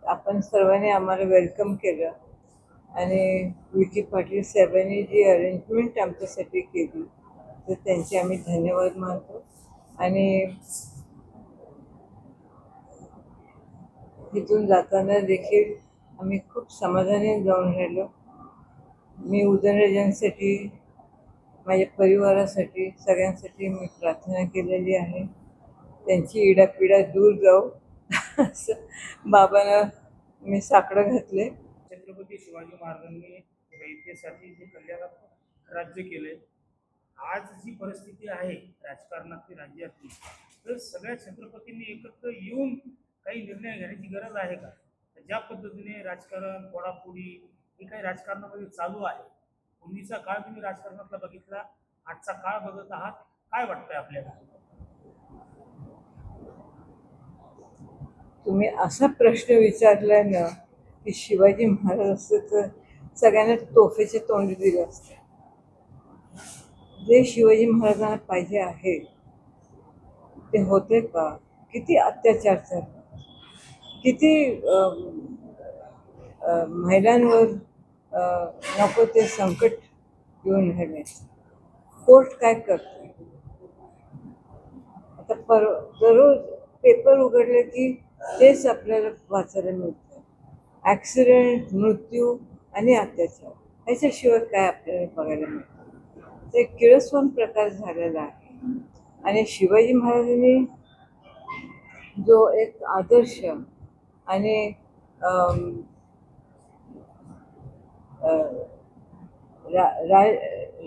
आपण सर्वांनी आम्हाला वेलकम केलं आणि विकी पाटील साहेबांनी जी अरेंजमेंट आमच्यासाठी केली तर त्यांचे आम्ही धन्यवाद मानतो. आणि तिथून जाताना देखील आम्ही खूप समाधानी जाऊन राहिलो. मी उदयनराजांसाठी, माझ्या परिवारासाठी, सगळ्यांसाठी मी प्रार्थना केलेली आहे. त्यांची इडापिडा दूर जाऊ असं बाबांना मी साकडं घातले. छत्रपती शिवाजी महाराजांनी रयतेसाठी जे कल्याणात राज्य केले, आज जी परिस्थिती आहे राजकारणातली राज्यातली, तर सगळ्या छत्रपतींनी एकत्र येऊन काही निर्णय घेण्याची गरज आहे का? ज्या पद्धतीने राजकारण फोडाफोडी हे काही राजकारणामध्ये चालू आहे, पूर्वीचा काळ तुम्ही राजकारणातला बघितला, आजचा काळ बघत आहात, काय वाटतंय आपल्याला? तुम्ही असा प्रश्न विचारलाय ना की शिवाजी महाराज असते तर सगळ्यांना तोफेचे तोंड दिले असते. जे शिवाजी महाराजांना पाहिजे आहे ते होते का? किती अत्याचार झाले, किती महिलांवर नको ते संकट येऊन राहिले. कोर्ट काय करते? आता दररोज पेपर उघडले की तेच आपल्याला वाचायला मिळतं. ॲक्सिडेंट, मृत्यू आणि अत्याचार, ह्याच्याशिवाय काय आपल्याला बघायला मिळतं? ते किळसवान प्रकार झालेला आहे. आणि शिवाजी महाराजांनी जो एक आदर्श आणि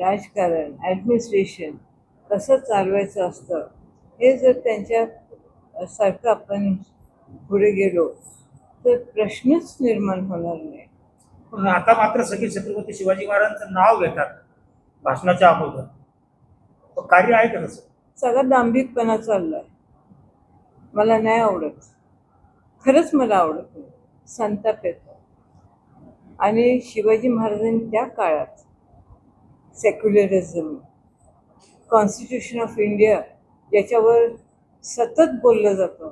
राजकारण, ॲडमिनिस्ट्रेशन कसं चालवायचं असतं हे जर त्यांच्या सारखं आपण पुढे गेलो तर प्रश्नच निर्माण होणार नाही. पण आता मात्र सगळे छत्रपती शिवाजी महाराजांचं नाव घेतात भाषणाच्या अगोदर. कार्य आहे का तसं? सगळा दांभिकपणा चाललाय. मला नाही आवडत, खरंच मला आवडत नाही, संताप येतो. आणि शिवाजी महाराजांनी त्या काळात सेक्युलरिझम, कॉन्स्टिट्यूशन ऑफ इंडिया याच्यावर सतत बोललं जातं,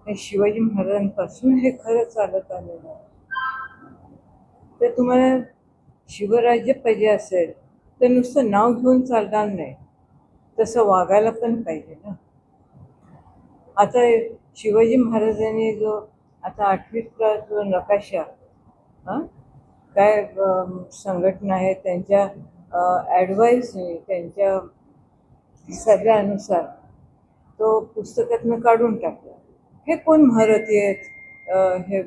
आणि शिवाजी महाराजांपासून हे खरं चालत आलेलं आहे. तर तुम्हाला शिवराज्य पाहिजे असेल तर नुसतं नाव घेऊन चालणार नाही, तसं वागायला पण पाहिजे ना. आता शिवाजी महाराजांनी जो आता 8वीतला जो नकाशा, काय संघटना आहे त्यांच्या ॲडवाईसने, त्यांच्या सल्ल्यानुसार तो पुस्तकातनं काढून टाकला. हे कोण महारथी आहेत हे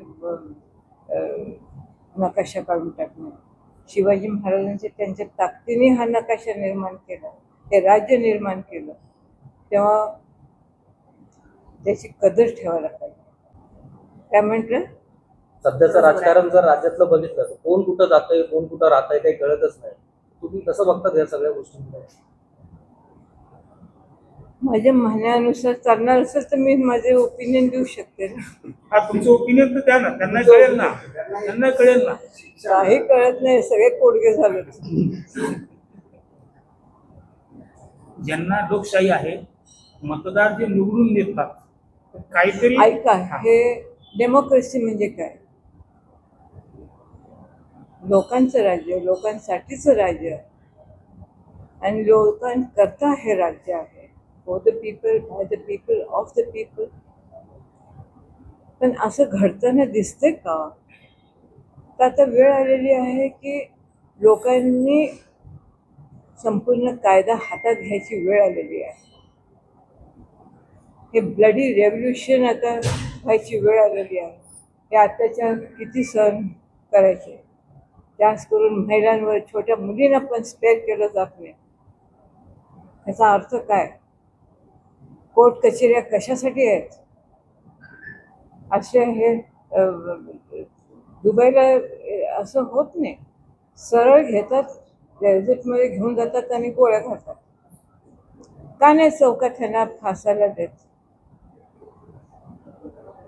नकाशा काढून टाकणे? शिवाजी महाराजांच्या त्यांच्या ताकदीने हा नकाशा निर्माण केला, हे राज्य निर्माण केलं, तेव्हा त्याची कदर ठेवायला पाहिजे. काय म्हटलं? सध्याचं राजकारण जर राज्यातलं बघितलं तर कोण कुठं जातंय, कोण कुठं राहतंय काही कळतच नाही. तुम्ही कसं बघतात या सगळ्या गोष्टींकडे? माझ्या म्हणण्यानुसार चालणार असेल तर मी माझे ओपिनियन देऊ शकते ना. तुमचं ओपिनियन तर द्या ना, त्यांना कळेल ना, त्यांना कळेल ना. काही कळत नाही, सगळे कोडगे झाले. ज्यांना लोकशाही आहे, मतदार जे निवडून देतात, काहीतरी ऐका, हे डेमोक्रेसी म्हणजे काय? लोकांचं राज्य, लोकांसाठीचं राज्य, आणि लोकांकरता हे राज्य आहे. For the people, by the people, of the people. पण असं घडताना दिसतंय का? तर आता वेळ आलेली आहे की लोकांनी संपूर्ण कायदा हातात घ्यायची वेळ आलेली आहे. हे ब्लडी रेव्होल्युशन आता व्हायची वेळ आलेली आहे. हे अत्याचार किती सहन करायचे? जास्त करून महिलांवर, छोट्या मुलींना पण स्पेअर केलं जात नाही. याचा अर्थ काय? कोर्ट कचेऱ्या कशासाठी आहेत? असे हे दुबईला असं होत नाही. सरळ घेतात, गॅझेटमध्ये घेऊन जातात आणि गोळ्या घालतात. का नाही चौकात त्यांना फासायला देत?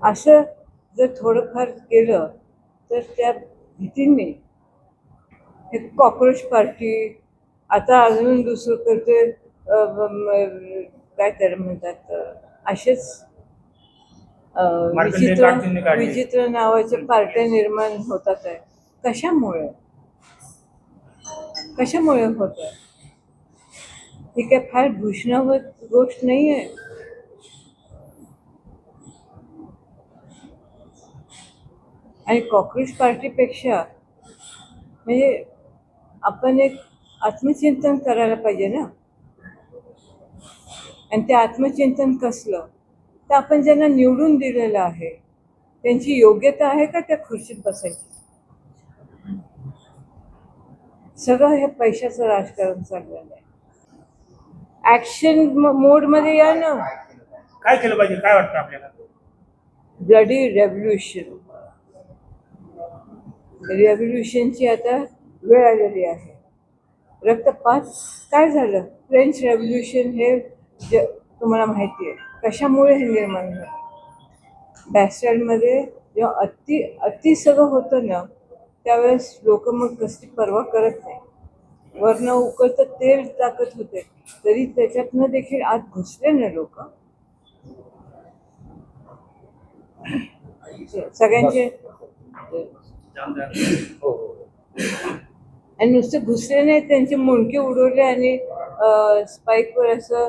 असं जर थोडंफार केलं तर त्या भीतीने हे कॉक्रोच पार्टी, आता अजून दुसरं करते, काय त्याला म्हणतात, असेच मार्कंडेय विचित्र काटजींनी काढली. विचित्र नावाच्या पार्ट्या निर्माण होतात आहे. कशामुळे कशामुळे होत आहे? ही काय फार भूषणावत गोष्ट नाही आहे. आणि कॉक्रोच पार्टीपेक्षा म्हणजे आपण एक आत्मचिंतन करायला पाहिजे ना. आणि ते आत्मचिंतन कसलं तर आपण ज्यांना निवडून दिलेलं आहे त्यांची योग्यता आहे का त्या खुर्चीत बसायची? सगळं हे पैशाचं राजकारण चाललेलं आहे. ऍक्शन मोडमध्ये या ना. काय केलं पाहिजे, काय वाटतं आपल्याला? Bloody revolution. रेव्होल्युशनची आता वेळ आलेली आहे. रक्तपात काय झालं? फ्रेंच रेव्होल्युशन हे तुम्हाला माहिती आहे कशामुळे हे निर्माण झालं. बॅस्टर्डमध्ये जेव्हा अति सगळं होतं ना त्यावेळेस लोक मग कसली पर्वा करत नाही. वरनं उकळतं तेल टाकत होते तरी त्याच्यातनं देखील आत घुसले ना लोक. सगळ्यांचे हो हो. आणि नुसते घुसले नाही त्यांचे मुंडके उडवले आणि स्पाईकवर असं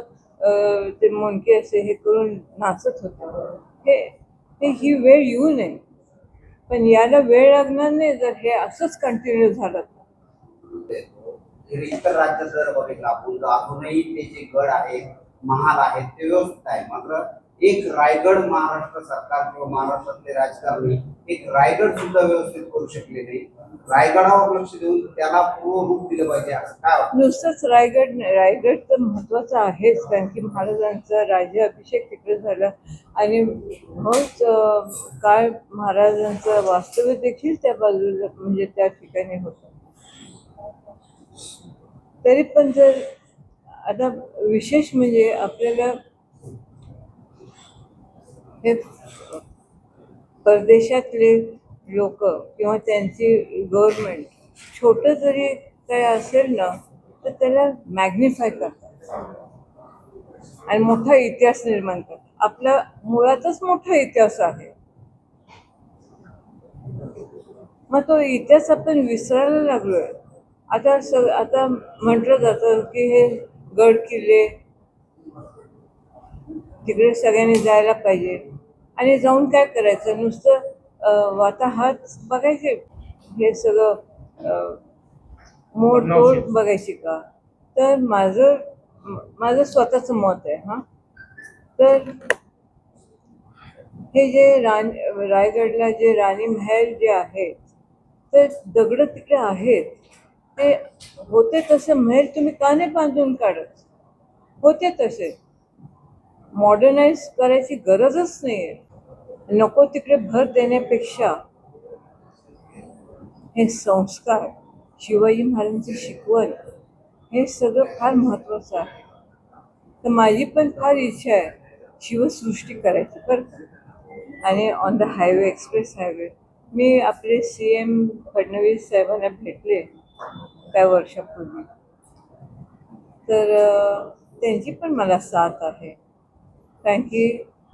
ते मुंडके असे हे करून नाचत होते. ही वेळ येऊ नये. पण याला वेळ लागणार नाही जर हे असंच कंटिन्यू झालं. इतर राज्यात जर बघितलं आपण तर अजूनही ते जे गड आहेत महाल आहेत ते व्यवस्थित आहे. मात्र एक रायगड महाराष्ट्र सरकार किंवा महाराष्ट्रातले राजकारणी एक रायगड सुद्धा व्यवस्थित करू शकले नाही. रायगडावर लक्ष देऊन त्याला पूर्ण रूप दिलं पाहिजे असं काय वाटतं? नुसतंच रायगड तर महत्वाचं आहेच कारण की महाराजांचा राज्याभिषेक तिकडे झाला आणि मग काळ महाराजांचं वास्तव्य देखील त्या बाजूला म्हणजे त्या ठिकाणी होतं. तरी पण जर आता विशेष म्हणजे आपल्याला हे परदेशातले लोक किंवा त्यांची गव्हर्नमेंट छोटं जरी काय असेल ना तर त्याला मॅग्निफाय करतात आणि मोठा इतिहास निर्माण करतात. आपला मुळातच मोठा इतिहास आहे. मग तो इतिहास आपण विसरायला लागलोय. आता म्हटलं जातं की हे गड किल्ले तिकडे सगळ्यांनी जायला पाहिजे आणि जाऊन काय करायचं नुसतं वाताहात बघायचे हे सगळं मोडतोड बघायची का? तर माझं स्वतःचं मत आहे. हां तर हे जे रायगडला जे राणी महल जे आहेत ते दगड तिकडे आहेत ते होते तसे महल तुम्ही का नाही बांधून काढत? होते तसे. मॉडर्नाइज करायची गरजच नाहीये. नको तिकडे भर देण्यापेक्षा हे संस्कार शिवाजी महाराजांची शिकवण हे सगळं फार महत्त्वाचं आहे. तर माझी पण फार इच्छा आहे शिवसृष्टी करायची बरं का. आणि on the highway express highway मी आपले CM फडणवीस साहेबांना भेटले काही वर्षापूर्वी. तर त्यांची पण मला साथ आहे कारण की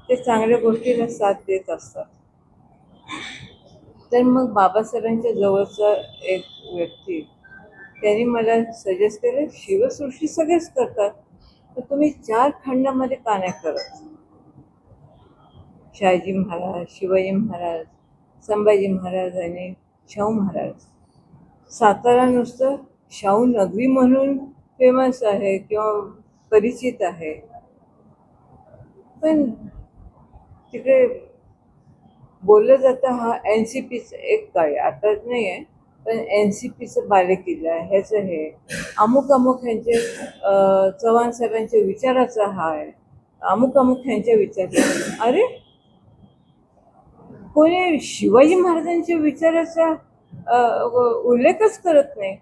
ते चांगल्या गोष्टीला साथ देत असतात. तर मग बाबासाहेबांच्या जवळचा एक व्यक्ती त्यांनी मला सजेस्ट केलं शिवसृष्टी सगळेच करतात तर तुम्ही 4 खंडामध्ये का नाही करत? शहाजी महाराज, शिवाजी महाराज, संभाजी महाराज आणि शाहू महाराज. सातारा नुसतं शाहू नगरी म्हणून फेमस आहे किंवा परिचित आहे पण तिकडे बोललं जातं हा NCPचं एक काळ आता नाही आहे पण NCPचं बालेकिल्ला आहे. ह्याचं हे अमुक ह्यांचे चव्हाण साहेबांच्या विचाराचा हा आहे. अमुक ह्यांच्या विचाराचा. अरे कोणी शिवाजी महाराजांच्या विचाराचा उल्लेखच करत नाही.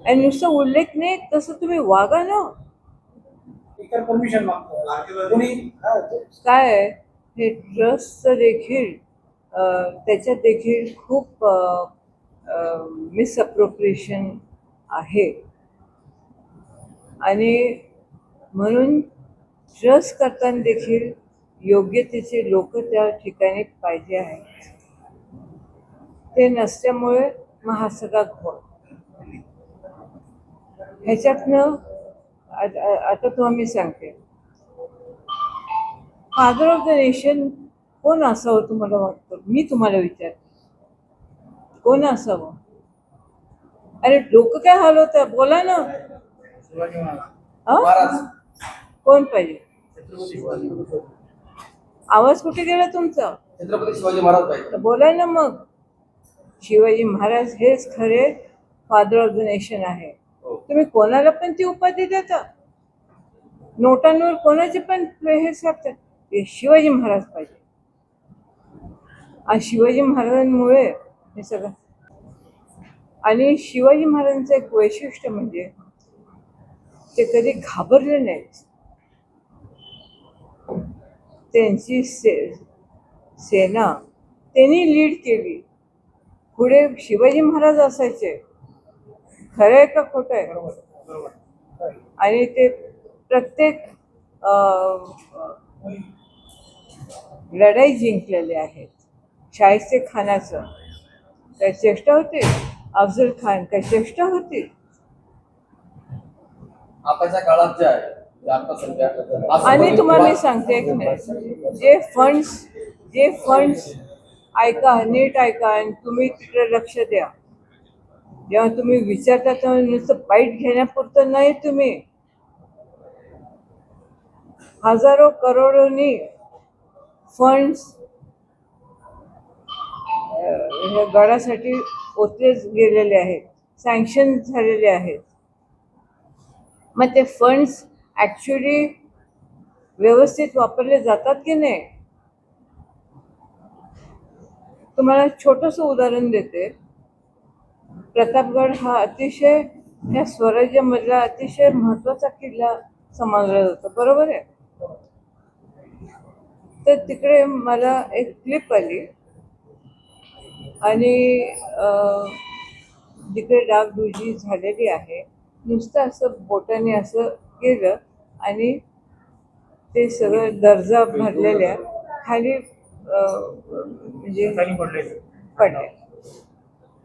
आणि नुसतं उल्लेख नाही तसं तुम्ही वागा ना. परमिशन मागतो कोणी काय आहे हे ट्रस्टचं देखील त्याच्यात देखील खूप मिसअप्रोप्रिएशन आहे आणि म्हणून ट्रस्ट करताना देखील योग्यतेचे लोक त्या ठिकाणी पाहिजे आहेत. ते नसल्यामुळे मग हा सगळा घोळ. ह्याच्यातनं आता तुम्हाला मी सांगते, फादर ऑफ द नेशन कोण असावं तुम्हाला वाटतं? मी तुम्हाला विचारते, कोण असावं? अरे डोकं काय हलवतं, बोला ना. शिवाजी महाराज. हा? कोण पाहिजे? आवाज कुठे गेला तुमचा? छत्रपती शिवाजी महाराज पाहिजे. तर बोला ना मग. शिवाजी महाराज हेच खरे फादर ऑफ द नेशन आहे. हो. तुम्ही कोणाला पण ती उपाधी देता, नोटांवर कोणाचे पण हे छापतात, ते शिवाजी महाराज पाहिजे. आणि शिवाजी महाराजांमुळे हे सगळं. आणि शिवाजी महाराजांचं एक वैशिष्ट्य म्हणजे ते कधी घाबरले नाहीत. त्यांची सेना त्यांनी लीड केली. पुढे शिवाजी महाराज असायचे. खरं आहे का खोटं आहे? बरोबर. आणि ते प्रत्येक लढाई जिंकलेले आहेत. शाहिस्ते खानाचं काय चेष्टा होती? अफजल खान काय चेष्टा होती? आताच्या काळात जे आहे ते आता सध्या आणि तुम्हाला मी सांगते एक मिनिट, जे फंड्स ऐका, नीट ऐका आणि तुम्ही तिकडे लक्ष द्या. जेव्हा तुम्ही विचारता तेव्हा नुसतं बाईट घेण्यापुरतं नाही, तुम्ही हजारो करोडोनी फंड्स ह्या गडासाठी ओतले गेलेले आहेत, सँक्शन झालेले आहेत. मग ते फंड्स ॲक्च्युली व्यवस्थित वापरले जातात की नाही? तुम्हाला छोटंसं उदाहरण देते. प्रतापगड हा अतिशय ह्या स्वराज्यामधला अतिशय महत्त्वाचा किल्ला समजला जातो, बरोबर आहे? तर तिकडे मला एक क्लिप आली आणि जिकडे डागडुजी झालेली आहे, नुसतं असं बोटाने असं केलं आणि ते सगळं दर्जा भरलेल्या खाली म्हणजे खाली पडले. पडले.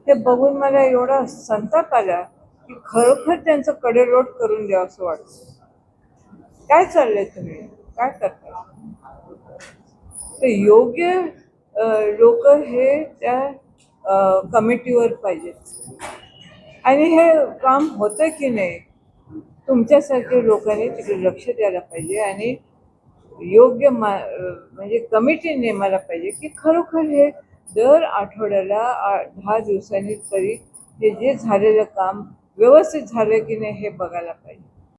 ते बघून मला एवढा संताप आला की खरोखर त्यांचं कडेलोट करून द्यावं असं वाटतं. काय चाललंय तुम्ही, काय करता? तर योग्य लोक हे त्या कमिटीवर पाहिजेत. आणि हे काम होतं की नाही, तुमच्यासारख्या लोकांनी तिकडे लक्ष द्यायला पाहिजे आणि योग्य म्हणजे कमिटी नेमायला पाहिजे की खरोखर हे दर आठवड्याला 10 दिवसांनी तरी हे जे झालेलं काम व्यवस्थित झालं की नाही हे बघायला पाहिजे.